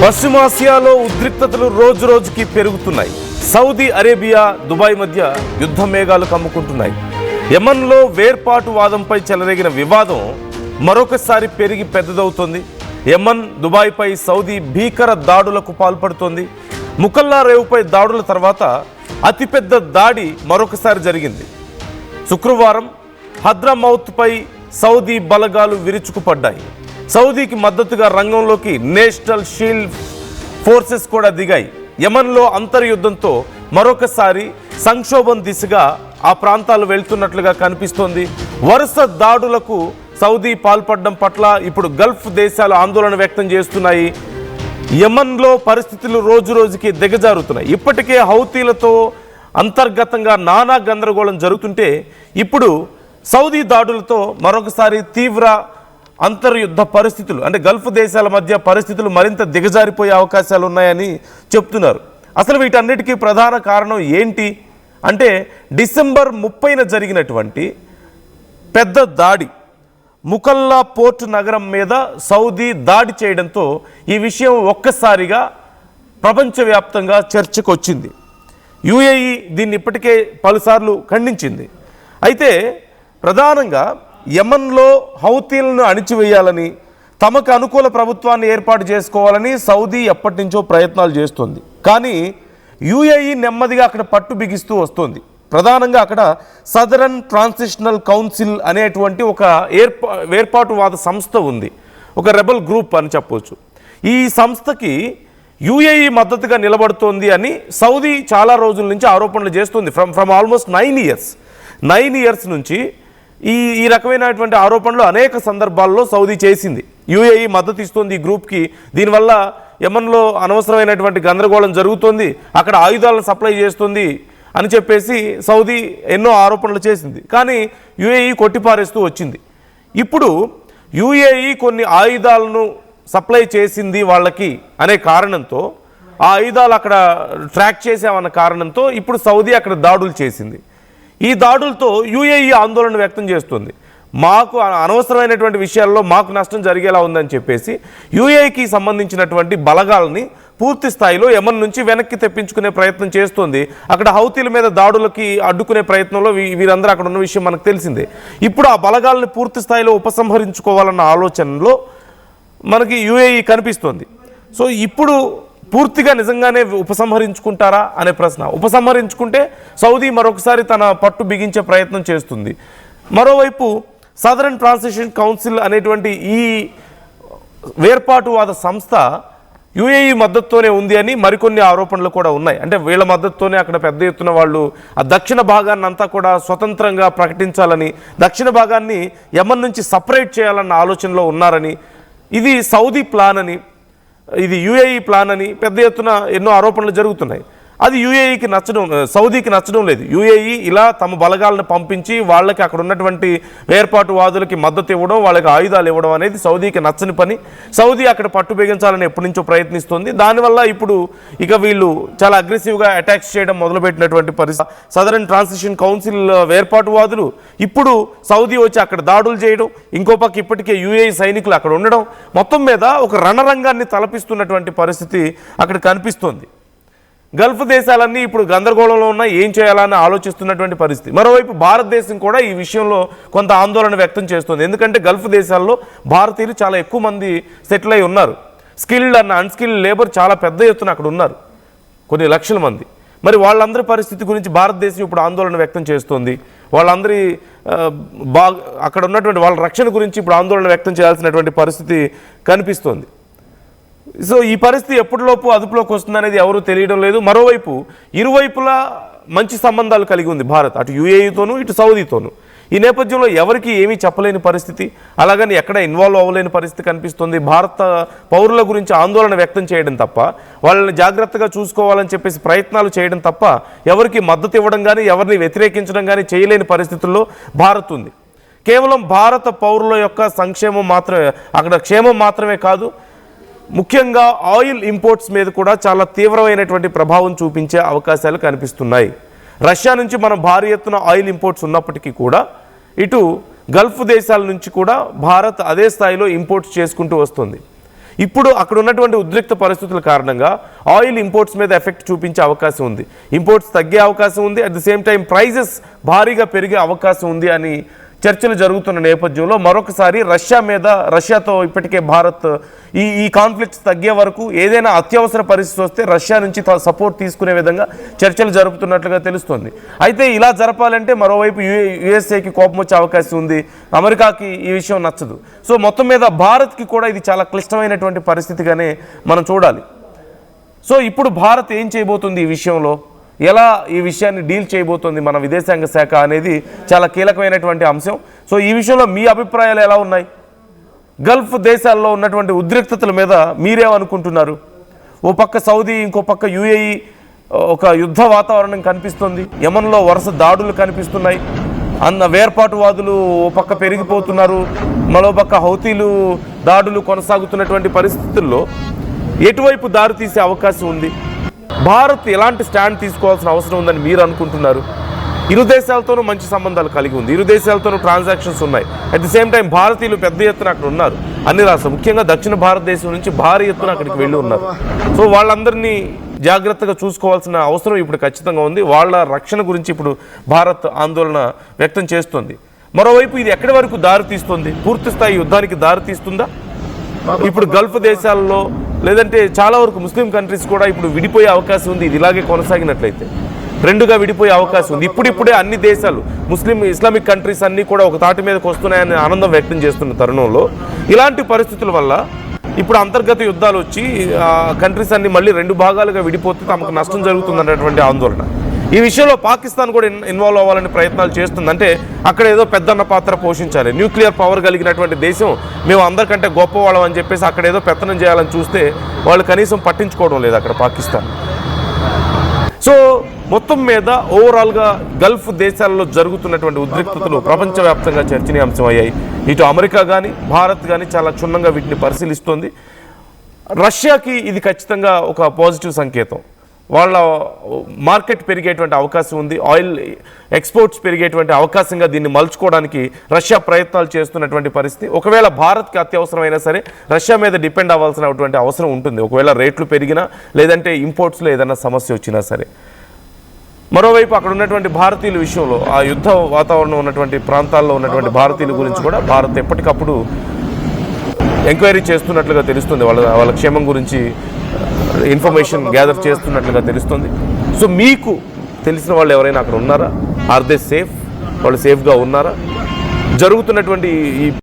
పశ్చిమాసియాలో ఉద్రిక్తతలు రోజు రోజుకి పెరుగుతున్నాయి. సౌదీ అరేబియా, దుబాయ్ మధ్య యుద్ధ మేఘాలు కమ్ముకుంటున్నాయి. యెమన్లో వేర్పాటు వాదంపై చెలరేగిన వివాదం మరొకసారి పెరిగి పెద్దదవుతోంది. యెమన్, దుబాయ్పై సౌదీ భీకర దాడులకు పాల్పడుతోంది. ముకల్లా రేవుపై దాడుల తర్వాత అతిపెద్ద దాడి మరొకసారి జరిగింది. శుక్రవారం హద్రమౌత్పై సౌదీ బలగాలు విరుచుకుపడ్డాయి. సౌదీకి మద్దతుగా రంగంలోకి నేషనల్ షీల్డ్ ఫోర్సెస్ కూడా దిగాయి. యెమన్లో అంతర్యుద్ధంతో మరొకసారి సంక్షోభం దిశగా ఆ ప్రాంతాలు వెళ్తున్నట్లుగా కనిపిస్తోంది. వరుస దాడులకు సౌదీ పాల్పడడం పట్ల ఇప్పుడు గల్ఫ్ దేశాలు ఆందోళన వ్యక్తం చేస్తున్నాయి. యెమన్లో పరిస్థితులు రోజు రోజుకి దిగజారుతున్నాయి. ఇప్పటికే హౌతీలతో అంతర్గతంగా నానా గందరగోళం జరుగుతుంటే ఇప్పుడు సౌదీ దాడులతో మరొకసారి తీవ్ర అంతర్యుద్ధ పరిస్థితులు, అంటే గల్ఫ్ దేశాల మధ్య పరిస్థితులు మరింత దిగజారిపోయే అవకాశాలు ఉన్నాయని చెప్తున్నారు. అసలు వీటన్నిటికీ ప్రధాన కారణం ఏంటి అంటే డిసెంబర్ 30న జరిగినటువంటి పెద్ద దాడి, ముకల్లా పోర్ట్ నగరం మీద సౌదీ దాడి చేయడంతో ఈ విషయం ఒక్కసారిగా ప్రపంచవ్యాప్తంగా చర్చకు వచ్చింది. యుఏఈ దీన్ని ఇప్పటికే పలుసార్లు ఖండించింది. అయితే ప్రధానంగా యెమన్లో హౌతీలను అణిచివేయాలని, తమకు అనుకూల ప్రభుత్వాన్ని ఏర్పాటు చేసుకోవాలని సౌదీ ఎప్పటి నుంచో ప్రయత్నాలు చేస్తుంది. కానీ యుఏఈ నెమ్మదిగా అక్కడ పట్టు బిగిస్తూ వస్తుంది. ప్రధానంగా అక్కడ సదరన్ ట్రాన్సిషనల్ కౌన్సిల్ అనేటువంటి ఒక వేర్పాటువాద సంస్థ ఉంది, ఒక రెబల్ గ్రూప్ అని చెప్పవచ్చు. ఈ సంస్థకి యుఏఈ మద్దతుగా నిలబడుతోంది అని సౌదీ చాలా రోజుల నుంచి ఆరోపణలు చేస్తుంది. ఫ్రమ్ ఆల్మోస్ట్ 9 ఇయర్స్ నుంచి ఈ రకమైనటువంటి ఆరోపణలు అనేక సందర్భాల్లో సౌదీ చేసింది. యుఏఈ మద్దతు ఇస్తుంది ఈ గ్రూప్కి, దీనివల్ల యెమన్లో అనవసరమైనటువంటి గందరగోళం జరుగుతుంది, అక్కడ ఆయుధాలను సప్లై చేస్తుంది అని చెప్పేసి సౌదీ ఎన్నో ఆరోపణలు చేసింది. కానీ యుఏఈ కొట్టిపారేస్తూ వచ్చింది. ఇప్పుడు యుఏఈ కొన్ని ఆయుధాలను సప్లై చేసింది వాళ్ళకి అనే కారణంతో, ఆ ఆయుధాలు అక్కడ ట్రాక్ చేసామన్న కారణంతో ఇప్పుడు సౌదీ అక్కడ దాడులు చేసింది. ఈ దాడులతో యుఏఈ ఆందోళన వ్యక్తం చేస్తుంది. మాకు అనవసరమైనటువంటి విషయాల్లో మాకు నష్టం జరిగేలా ఉందని చెప్పేసి యుఏఈకి సంబంధించినటువంటి బలగాలని పూర్తి స్థాయిలో యెమన్ నుంచి వెనక్కి తెప్పించుకునే ప్రయత్నం చేస్తుంది. అక్కడ హౌతీల మీద దాడులకి అడ్డుకునే ప్రయత్నంలో వీరందరూ అక్కడ ఉన్న విషయం మనకు తెలిసిందే. ఇప్పుడు ఆ బలగాలని పూర్తి స్థాయిలో ఉపసంహరించుకోవాలన్న ఆలోచనలో మనకి యుఏఈ కనిపిస్తోంది. సో ఇప్పుడు పూర్తిగా నిజంగానే ఉపసంహరించుకుంటారా అనే ప్రశ్న. ఉపసంహరించుకుంటే సౌదీ మరొకసారి తన పట్టు బిగించే ప్రయత్నం చేస్తుంది. మరోవైపు సదరన్ ట్రాన్సిషన్ కౌన్సిల్ అనేటువంటి ఈ వేర్పాటువాద సంస్థ యుఏఈ మద్దతుతోనే ఉంది అని మరికొన్ని ఆరోపణలు కూడా ఉన్నాయి. అంటే వీళ్ళ మద్దతుతోనే అక్కడ పెద్ద ఎత్తున వాళ్ళు ఆ దక్షిణ భాగాన్ని అంతా కూడా స్వతంత్రంగా ప్రకటించాలని, దక్షిణ భాగాన్ని యెమన్ నుంచి సపరేట్ చేయాలన్న ఆలోచనలో ఉన్నారని, ఇది సౌదీ ప్లాన్ అని, ఇది యుఏఈ ప్లాన్ అని పెద్ద ఎత్తున ఎన్నో ఆరోపణలు జరుగుతున్నాయి. అది సౌదీకి నచ్చడం లేదు. యుఏఈ ఇలా తమ బలగాలను పంపించి వాళ్ళకి అక్కడ ఉన్నటువంటి వేర్పాటువాదులకి మద్దతు ఇవ్వడం, వాళ్ళకి ఆయుధాలు ఇవ్వడం అనేది సౌదీకి నచ్చని పని. సౌదీ అక్కడ పట్టు బిగించాలని ఎప్పటి నుంచో ప్రయత్నిస్తుంది. దానివల్ల ఇప్పుడు ఇక వీళ్ళు చాలా అగ్రెసివ్గా అటాక్స్ చేయడం మొదలుపెట్టినటువంటి పరిస్థితి. సదరన్ ట్రాన్సిషన్ కౌన్సిల్ వేర్పాటువాదులు ఇప్పుడు సౌదీ వచ్చి అక్కడ దాడులు చేయడం, ఇంకో పక్క ఇప్పటికే యుఏఈ సైనికులు అక్కడ ఉండడం, మొత్తం మీద ఒక రణరంగాన్ని తలపిస్తున్నటువంటి పరిస్థితి అక్కడ కనిపిస్తోంది. గల్ఫ్ దేశాలన్నీ ఇప్పుడు గందరగోళంలో ఉన్నాయి, ఏం చేయాలని ఆలోచిస్తున్నటువంటి పరిస్థితి. మరోవైపు భారతదేశం కూడా ఈ విషయంలో కొంత ఆందోళన వ్యక్తం చేస్తుంది. ఎందుకంటే గల్ఫ్ దేశాల్లో భారతీయులు చాలా ఎక్కువ మంది సెటిల్ అయి ఉన్నారు. స్కిల్డ్ అన్న అన్స్కిల్డ్ లేబర్ చాలా పెద్ద ఎత్తున అక్కడ ఉన్నారు, కొన్ని లక్షల మంది. మరి వాళ్ళందరి పరిస్థితి గురించి భారతదేశం ఇప్పుడు ఆందోళన వ్యక్తం చేస్తుంది. వాళ్ళందరి అక్కడ ఉన్నటువంటి వాళ్ళ రక్షణ గురించి ఇప్పుడు ఆందోళన వ్యక్తం చేయాల్సినటువంటి పరిస్థితి కనిపిస్తోంది. సో ఈ పరిస్థితి ఎప్పటిలోపు అదుపులోకి వస్తుందనేది ఎవరూ తెలియడం లేదు. మరోవైపు ఇరువైపులా మంచి సంబంధాలు కలిగి ఉంది భారత్, అటు యుఏఈతోనూ ఇటు సౌదీతోనూ. ఈ నేపథ్యంలో ఎవరికి ఏమీ చెప్పలేని పరిస్థితి, అలాగని ఎక్కడ ఇన్వాల్వ్ అవ్వలేని పరిస్థితి కనిపిస్తుంది. భారత పౌరుల గురించి ఆందోళన వ్యక్తం చేయడం తప్ప, వాళ్ళని జాగ్రత్తగా చూసుకోవాలని చెప్పేసి ప్రయత్నాలు చేయడం తప్ప ఎవరికి మద్దతు ఇవ్వడం కానీ ఎవరిని వ్యతిరేకించడం కానీ చేయలేని పరిస్థితుల్లో భారత్ ఉంది. కేవలం భారత పౌరుల యొక్క సంక్షేమం మాత్రమే, అక్కడ క్షేమం మాత్రమే కాదు, ముఖ్యంగా ఆయిల్ ఇంపోర్ట్స్ మీద కూడా చాలా తీవ్రమైనటువంటి ప్రభావం చూపించే అవకాశాలు కనిపిస్తున్నాయి. రష్యా నుంచి మనం భారీ ఎత్తున ఆయిల్ ఇంపోర్ట్స్ ఉన్నప్పటికీ కూడా ఇటు గల్ఫ్ దేశాల నుంచి కూడా భారత్ అదే స్థాయిలో ఇంపోర్ట్స్ చేసుకుంటూ వస్తుంది. ఇప్పుడు అక్కడ ఉన్నటువంటి ఉద్రిక్త పరిస్థితుల కారణంగా ఆయిల్ ఇంపోర్ట్స్ మీద ఎఫెక్ట్ చూపించే అవకాశం ఉంది, ఇంపోర్ట్స్ తగ్గే అవకాశం ఉంది, at the same time prices భారీగా పెరిగే అవకాశం ఉంది అని చర్చలు జరుగుతున్న నేపథ్యంలో మరొకసారి రష్యాతో ఇప్పటికే భారత్ ఈ కాన్ఫ్లిక్ట్స్ తగ్గే వరకు ఏదైనా అత్యవసర పరిస్థితి వస్తే రష్యా నుంచి సపోర్ట్ తీసుకునే విధంగా చర్చలు జరుపుతున్నట్లుగా తెలుస్తుంది. అయితే ఇలా జరపాలంటే మరోవైపు యుఎస్ఏకి కోపం వచ్చే అవకాశం ఉంది, అమెరికాకి ఈ విషయం నచ్చదు. సో మొత్తం మీద భారత్కి కూడా ఇది చాలా క్లిష్టమైనటువంటి పరిస్థితిగానే మనం చూడాలి. సో ఇప్పుడు భారత్ ఏం చేయబోతుంది, ఈ విషయంలో ఎలా ఈ విషయాన్ని డీల్ చేయబోతోంది మన విదేశాంగ శాఖ అనేది చాలా కీలకమైనటువంటి అంశం. సో ఈ విషయంలో మీ అభిప్రాయాలు ఎలా ఉన్నాయి? గల్ఫ్ దేశాల్లో ఉన్నటువంటి ఉద్రిక్తతల మీద మీరేమనుకుంటున్నారు? ఓ పక్క సౌదీ, ఇంకో పక్క యుఏఈ, ఒక యుద్ధ వాతావరణం కనిపిస్తుంది, యమన్లో వరుస దాడులు కనిపిస్తున్నాయి, వేర్పాటువాదులు ఓ పక్క పెరిగిపోతున్నారు, మరో పక్క హౌతీలు దాడులు కొనసాగుతున్నటువంటి పరిస్థితుల్లో ఎటువైపు దారి తీసే అవకాశం ఉంది? భారత్ ఎలాంటి స్టాండ్ తీసుకోవాల్సిన అవసరం ఉందని మీరు అనుకుంటున్నారు? ఇరు దేశాలతోనూ మంచి సంబంధాలు కలిగి ఉంది, ఇరు దేశాలతోనూ ట్రాన్సాక్షన్స్ ఉన్నాయి, అట్ ది సేమ్ టైం భారతీయులు పెద్ద ఎత్తున అక్కడ ఉన్నారు, అన్ని రాష్ట్రాలు ముఖ్యంగా దక్షిణ భారతదేశం నుంచి భారీ ఎత్తున అక్కడికి వెళ్ళి ఉన్నారు. సో వాళ్ళందరినీ జాగ్రత్తగా చూసుకోవాల్సిన అవసరం ఇప్పుడు ఖచ్చితంగా ఉంది. వాళ్ళ రక్షణ గురించి ఇప్పుడు భారత్ ఆందోళన వ్యక్తం చేస్తుంది. మరోవైపు ఇది ఎక్కడి వరకు దారి తీస్తుంది? పూర్తి స్థాయి యుద్ధానికి దారి తీస్తుందా? ఇప్పుడు గల్ఫ్ దేశాలలో లేదంటే చాలా వరకు ముస్లిం కంట్రీస్ కూడా ఇప్పుడు విడిపోయే అవకాశం ఉంది. ఇది ఇలాగే కొనసాగినట్లయితే రెండుగా విడిపోయే అవకాశం ఉంది. ఇప్పుడిప్పుడే అన్ని దేశాలు ఇస్లామిక్ కంట్రీస్ అన్నీ కూడా ఒక తాటి మీదకి వస్తున్నాయని ఆనందం వ్యక్తం చేస్తున్న తరుణంలో ఇలాంటి పరిస్థితుల వల్ల ఇప్పుడు అంతర్గత యుద్ధాలు వచ్చి కంట్రీస్ అన్ని మళ్ళీ రెండు భాగాలుగా విడిపోతే తమకు నష్టం జరుగుతుందనేటువంటి ఆందోళన. ఈ విషయంలో పాకిస్తాన్ కూడా ఇన్వాల్వ్ అవ్వాలని ప్రయత్నాలు చేస్తుంది. అంటే అక్కడ ఏదో పెద్దన్న పాత్ర పోషించాలి, న్యూక్లియర్ పవర్ కలిగినటువంటి దేశం, మేము అందరికంటే గొప్పవాళ్ళం అని చెప్పేసి అక్కడ ఏదో పెత్తనం చేయాలని చూస్తే వాళ్ళు కనీసం పట్టించుకోవడం లేదు అక్కడ పాకిస్తాన్. సో మొత్తం మీద ఓవరాల్గా గల్ఫ్ దేశాల్లో జరుగుతున్నటువంటి ఉద్రిక్తతలు ప్రపంచవ్యాప్తంగా చర్చనీయాంశం అయ్యాయి. ఇటు అమెరికా కానీ భారత్ కానీ చాలా క్షుణ్ణంగా వీటిని పరిశీలిస్తోంది. రష్యాకి ఇది ఖచ్చితంగా ఒక పాజిటివ్ సంకేతం. వాళ్ళ మార్కెట్ పెరిగేటువంటి అవకాశం ఉంది, ఆయిల్ ఎక్స్పోర్ట్స్ పెరిగేటువంటి అవకాశంగా దీన్ని మలుచుకోవడానికి రష్యా ప్రయత్నాలు చేస్తున్నటువంటి పరిస్థితి. ఒకవేళ భారత్కి అత్యవసరమైనా సరే రష్యా మీద డిపెండ్ అవ్వాల్సినటువంటి అవసరం ఉంటుంది, ఒకవేళ రేట్లు పెరిగినా లేదంటే ఇంపోర్ట్స్లో ఏదైనా సమస్య వచ్చినా సరే. మరోవైపు అక్కడ ఉన్నటువంటి భారతీయుల విషయంలో ఆ యుద్ధ వాతావరణం ఉన్నటువంటి ప్రాంతాల్లో ఉన్నటువంటి భారతీయుల గురించి కూడా భారత్ ఎప్పటికప్పుడు ఎంక్వైరీ చేస్తున్నట్లుగా తెలుస్తుంది, వాళ్ళ క్షేమం గురించి ఇన్ఫర్మేషన్ గ్యాదర్ చేస్తున్నట్లుగా తెలుస్తుంది. సో మీకు తెలిసిన వాళ్ళు ఎవరైనా అక్కడ ఉన్నారా? Are they safe? వాళ్ళు సేఫ్గా ఉన్నారా? జరుగుతున్నటువంటి ఈ